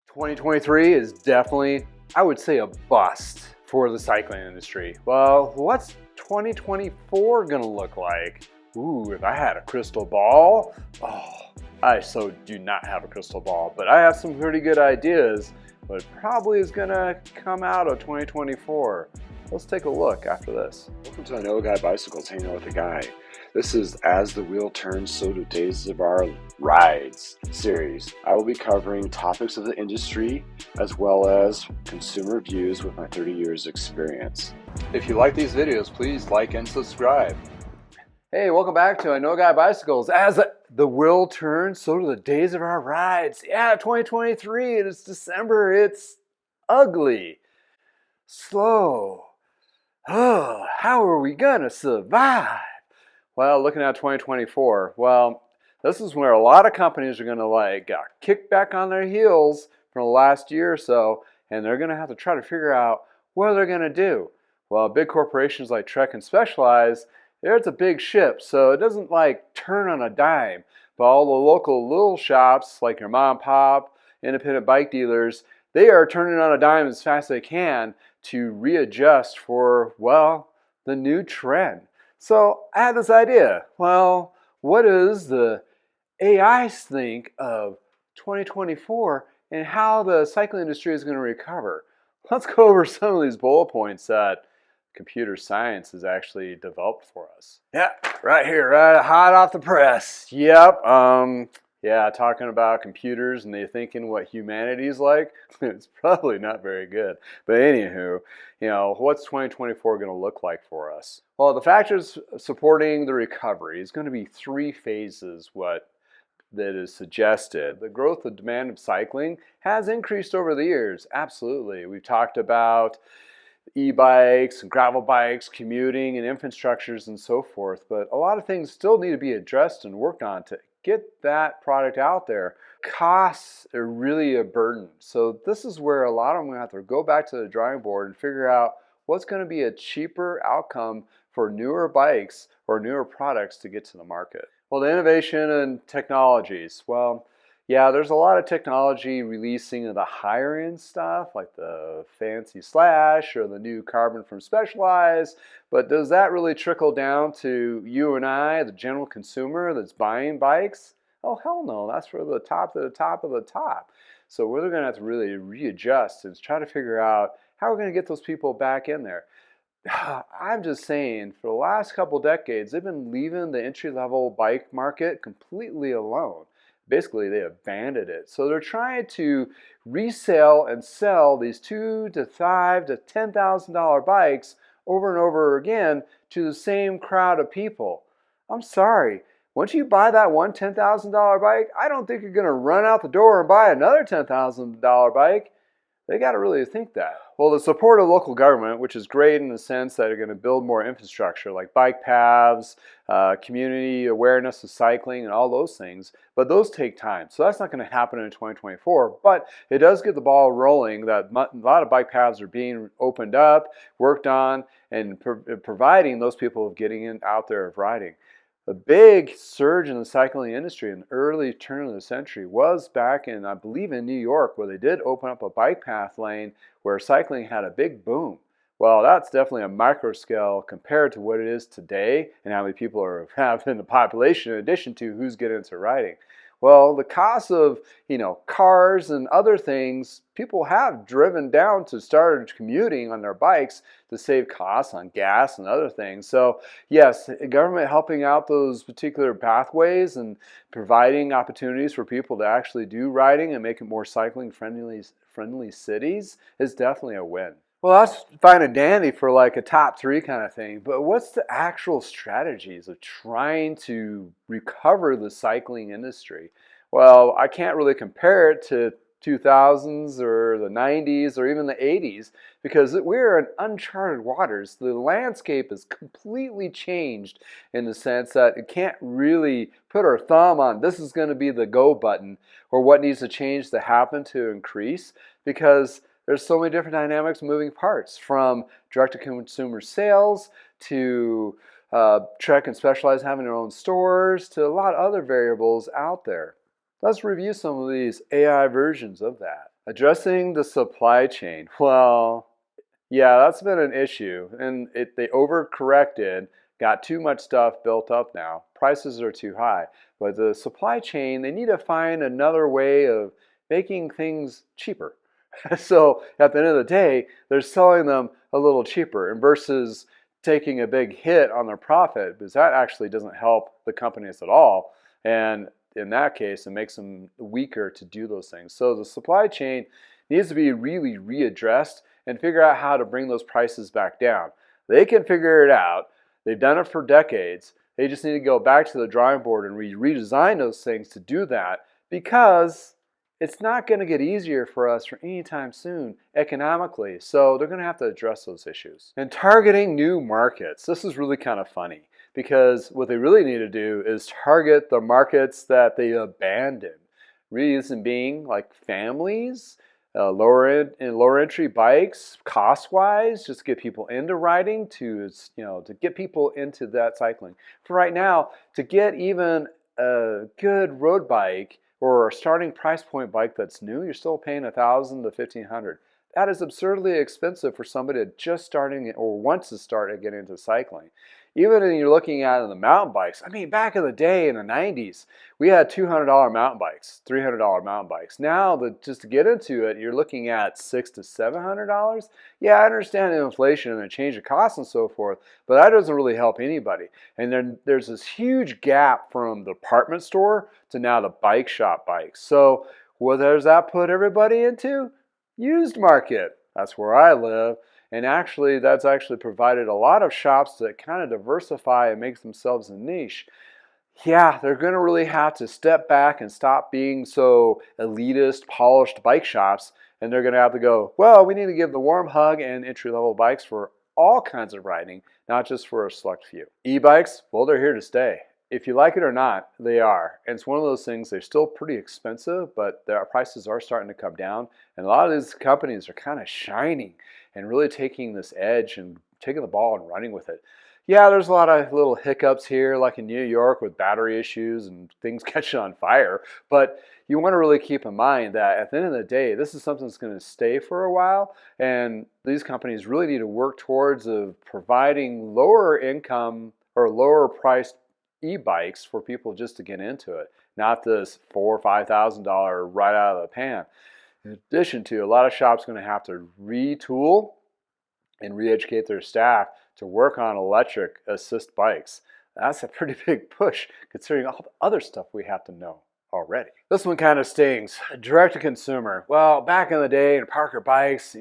2023 is definitely, I would say, a bust for the cycling industry. Well, what's 2024 gonna look like? Ooh, if I had a crystal ball, I so do not have a crystal ball, but I have some pretty good ideas what probably is gonna come out of 2024. Let's take a look after this. Welcome to I Know a Guy Bicycles, hanging out with a guy. This is As the Wheel Turns, So Do Days of Our Rides series. I will be covering topics of the industry as well as consumer views with my 30 years experience. If you like these videos, please like and subscribe. Hey, welcome back to I Know a Guy Bicycles. As the wheel turns, so do the days of our rides. Yeah, 2023, it's December, it's ugly, slow. Oh, how are we gonna survive? Well, looking at 2024, well, this is where a lot of companies are gonna kick back on their heels from the last year or so, and they're gonna have to try to figure out what they're gonna do. Well, big corporations like Trek and Specialized, it's a big ship, so it doesn't turn on a dime. But all the local little shops, like your mom and pop, independent bike dealers, they are turning on a dime as fast as they can to readjust for, well, the new trend. So I had this idea. Well, what does the AI think of 2024 and how the cycling industry is going to recover? Let's go over some of these bullet points that computer science has actually developed for us. Yeah, right here, right hot off the press. Yep. Yeah, talking about computers and they thinking what humanity's like, it's probably not very good. But anywho, what's 2024 going to look like for us? Well, the factors supporting the recovery is going to be three phases, that is suggested. The growth of demand of cycling has increased over the years, absolutely. We've talked about e-bikes and gravel bikes, commuting and infrastructures and so forth, but a lot of things still need to be addressed and worked on to get that product out there. Costs are really a burden, so this is where a lot of them have to go back to the drawing board and figure out what's going to be a cheaper outcome for newer bikes or newer products to get to the market. Well, the innovation and technologies, well, yeah, there's a lot of technology releasing of the higher end stuff like the fancy Slash or the new carbon from Specialized, but does that really trickle down to you and I, the general consumer that's buying bikes? Oh, hell no, that's for the top of the top of the top. So we're going to have to really readjust and try to figure out how we're going to get those people back in there. I'm just saying, for the last couple decades, they've been leaving the entry-level bike market completely alone. Basically, they abandoned it. So they're trying to resell and sell these $2,000 to $5,000 to $10,000 bikes over and over again to the same crowd of people. I'm sorry. Once you buy that one $10,000 bike, I don't think you're going to run out the door and buy another $10,000 bike. They got to really think that. Well, the support of local government, which is great in the sense that they're going to build more infrastructure like bike paths, community awareness of cycling and all those things, but those take time. So that's not going to happen in 2024, but it does get the ball rolling that a lot of bike paths are being opened up, worked on, and providing those people getting out there of riding. A big surge in the cycling industry in the early turn of the century was back in, I believe, in New York, where they did open up a bike path lane where cycling had a big boom. Well, that's definitely a micro scale compared to what it is today and how many people have in the population in addition to who's getting into riding. Well, the cost of, cars and other things, people have driven down to start commuting on their bikes to save costs on gas and other things. So yes, government helping out those particular pathways and providing opportunities for people to actually do riding and make it more cycling friendly cities is definitely a win. Well, that's fine and dandy for a top three kind of thing, but what's the actual strategies of trying to recover the cycling industry? Well, I can't really compare it to 2000s or the 90s or even the 80s because we're in uncharted waters. The landscape is completely changed in the sense that it can't really put our thumb on this is going to be the go button or what needs to change to happen to increase because there's so many different dynamics, moving parts, from direct-to-consumer sales to Trek and Specialized having their own stores to a lot of other variables out there. Let's review some of these AI versions of that. Addressing the supply chain. Well, yeah, that's been an issue. And they overcorrected, got too much stuff built up now. Prices are too high. But the supply chain, they need to find another way of making things cheaper. So at the end of the day, they're selling them a little cheaper and versus taking a big hit on their profit because that actually doesn't help the companies at all. And in that case, it makes them weaker to do those things. So the supply chain needs to be really readdressed and figure out how to bring those prices back down. They can figure it out. They've done it for decades. They just need to go back to the drawing board and redesign those things to do that because it's not going to get easier for us for any time soon economically. So they're going to have to address those issues. And targeting new markets. This is really kind of funny because what they really need to do is target the markets that they abandoned. Reason being like families, lower entry bikes, cost wise, just to get people into riding, to get people into that cycling. For right now, to get even a good road bike or a starting price point bike that's new, you're still paying $1,000 to $1,500. That is absurdly expensive for somebody just starting or wants to start getting into cycling. Even when you're looking at the mountain bikes, I mean, back in the day in the 90s, we had $200 mountain bikes, $300 mountain bikes. Now, just to get into it, you're looking at $600 to $700. Yeah, I understand the inflation and the change of costs and so forth, but that doesn't really help anybody. And then there's this huge gap from the department store to now the bike shop bikes. So what does that put everybody into? Used market. That's where I live. And actually, that's actually provided a lot of shops that kind of diversify and make themselves a niche. Yeah, they're going to really have to step back and stop being so elitist, polished bike shops. And they're going to have to go, well, we need to give the warm hug and entry-level bikes for all kinds of riding, not just for a select few. E-bikes, well, they're here to stay. If you like it or not, they are. And it's one of those things, they're still pretty expensive, but their prices are starting to come down. And a lot of these companies are kind of shining and really taking this edge and taking the ball and running with it. Yeah, there's a lot of little hiccups here, like in New York with battery issues and things catching on fire. But you want to really keep in mind that at the end of the day, this is something that's going to stay for a while. And these companies really need to work towards providing lower income or lower priced e-bikes for people just to get into it, not this $4,000 or $5,000 right out of the pan. In addition to, a lot of shops are going to have to retool and re-educate their staff to work on electric assist bikes. That's a pretty big push considering all the other stuff we have to know already. This one kind of stings. Direct to consumer. Well, back in the day in Parker bikes,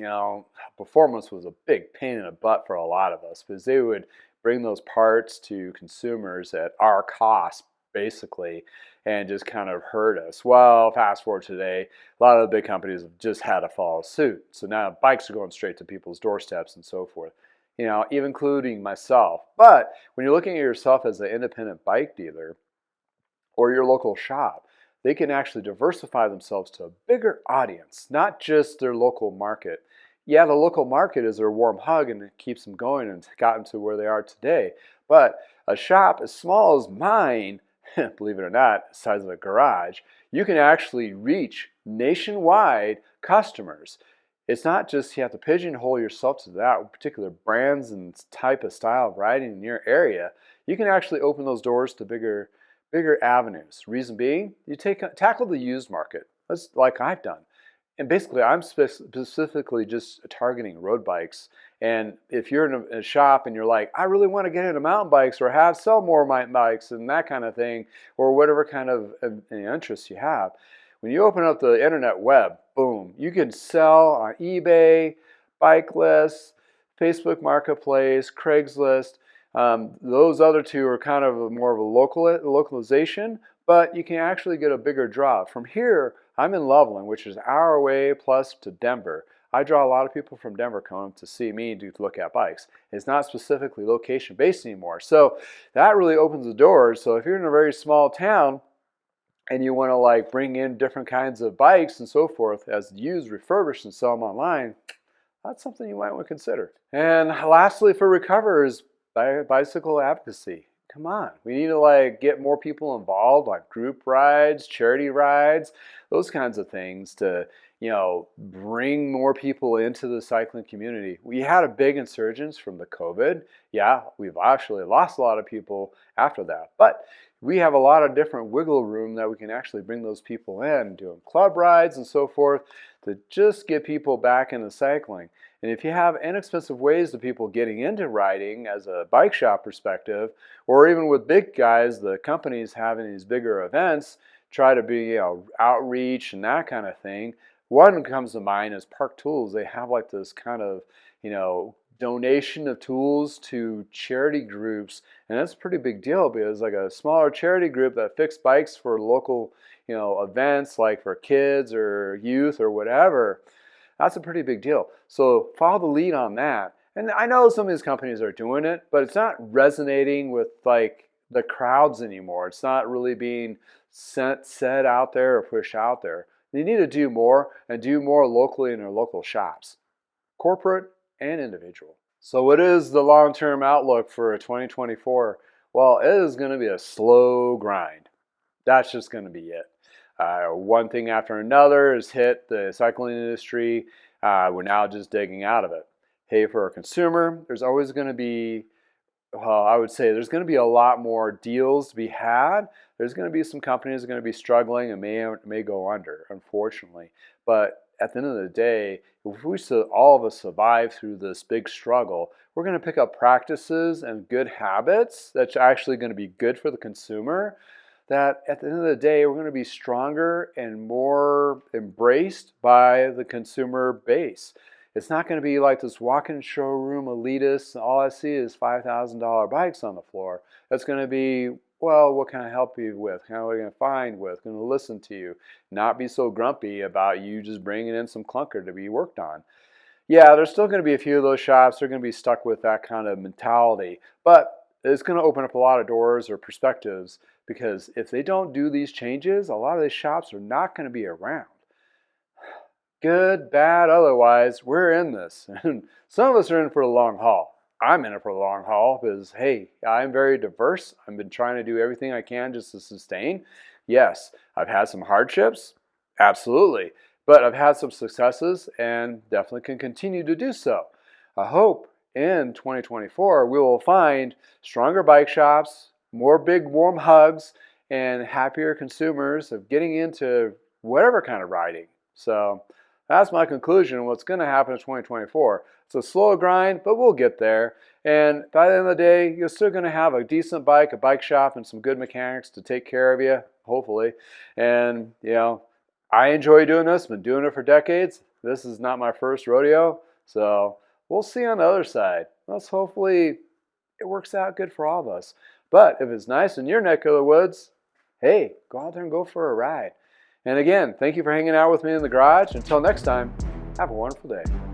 performance was a big pain in the butt for a lot of us because they would bring those parts to consumers at our cost, basically, and just kind of hurt us. Well, fast forward today, a lot of the big companies have just had to follow suit. So now bikes are going straight to people's doorsteps and so forth, even including myself. But when you're looking at yourself as an independent bike dealer or your local shop, they can actually diversify themselves to a bigger audience, not just their local market. Yeah, the local market is their warm hug and it keeps them going and gotten to where they are today. But a shop as small as mine, believe it or not, the size of a garage, you can actually reach nationwide customers. It's not just you have to pigeonhole yourself to that particular brands and type of style of riding in your area. You can actually open those doors to bigger avenues. Reason being, you tackle the used market. That's like I've done. And basically, I'm specifically just targeting road bikes. And if you're in a shop and you're like, I really want to get into mountain bikes or sell more mountain bikes and that kind of thing, or whatever kind of interests you have, when you open up the internet web, boom, you can sell on eBay, Bike List, Facebook Marketplace, Craigslist. Those other two are kind of more of a localization, but you can actually get a bigger draw. From here, I'm in Loveland, which is an hour away plus to Denver. I draw a lot of people from Denver come to see me to look at bikes. It's not specifically location based anymore. So that really opens the doors. So if you're in a very small town and you want to bring in different kinds of bikes and so forth as used, refurbished, and sell them online, that's something you might want to consider. And lastly, for recoverers, bicycle advocacy. come on. We need to like get more people involved, like group rides, charity rides, those kinds of things to, bring more people into the cycling community. We had a big insurgence from the COVID. Yeah, we've actually lost a lot of people after that. But we have a lot of different wiggle room that we can actually bring those people in, doing club rides and so forth, to just get people back into cycling. And if you have inexpensive ways of people getting into riding as a bike shop perspective, or even with big guys, the companies having these bigger events, try to be, outreach and that kind of thing. One that comes to mind is Park Tools. They have like this kind of, donation of tools to charity groups, and that's a pretty big deal because like a smaller charity group that fix bikes for local, events like for kids or youth or whatever, that's a pretty big deal. So follow the lead on that. And I know some of these companies are doing it, but it's not resonating with like the crowds anymore. It's not really being said out there or pushed out there. You need to do more and do more locally in their local shops, corporate and individual. So what is the long-term outlook for 2024? Well, it is going to be a slow grind. That's just going to be it. One thing after another has hit the cycling industry. We're now just digging out of it. Hey, for a consumer, there's always going to be, well, I would say there's going to be a lot more deals to be had. There's going to be some companies that are going to be struggling and may go under, unfortunately. But at the end of the day, if we all of us survive through this big struggle, we're going to pick up practices and good habits that's actually going to be good for the consumer, that at the end of the day, we're going to be stronger and more embraced by the consumer base. It's not going to be like this walk-in showroom elitist, and all I see is $5,000 bikes on the floor. It's going to be, well, what can I help you with? What are we going to find with? Going to listen to you. Not be so grumpy about you just bringing in some clunker to be worked on. Yeah, there's still going to be a few of those shops. They're going to be stuck with that kind of mentality. But it's going to open up a lot of doors or perspectives, because if they don't do these changes, a lot of these shops are not going to be around. Good, bad, otherwise, we're in this. And some of us are in for the long haul. I'm in it for the long haul because, hey, I'm very diverse. I've been trying to do everything I can just to sustain. Yes, I've had some hardships, absolutely. But I've had some successes and definitely can continue to do so. I hope in 2024 we will find stronger bike shops, more big warm hugs, and happier consumers of getting into whatever kind of riding. So that's my conclusion on what's going to happen in 2024. It's a slow grind, but we'll get there. And by the end of the day, you're still going to have a decent bike, a bike shop, and some good mechanics to take care of you, hopefully. And, I enjoy doing this. Been doing it for decades. This is not my first rodeo. So we'll see on the other side. Let's hopefully it works out good for all of us. But if it's nice in your neck of the woods, hey, go out there and go for a ride. And again, thank you for hanging out with me in the garage. Until next time, have a wonderful day.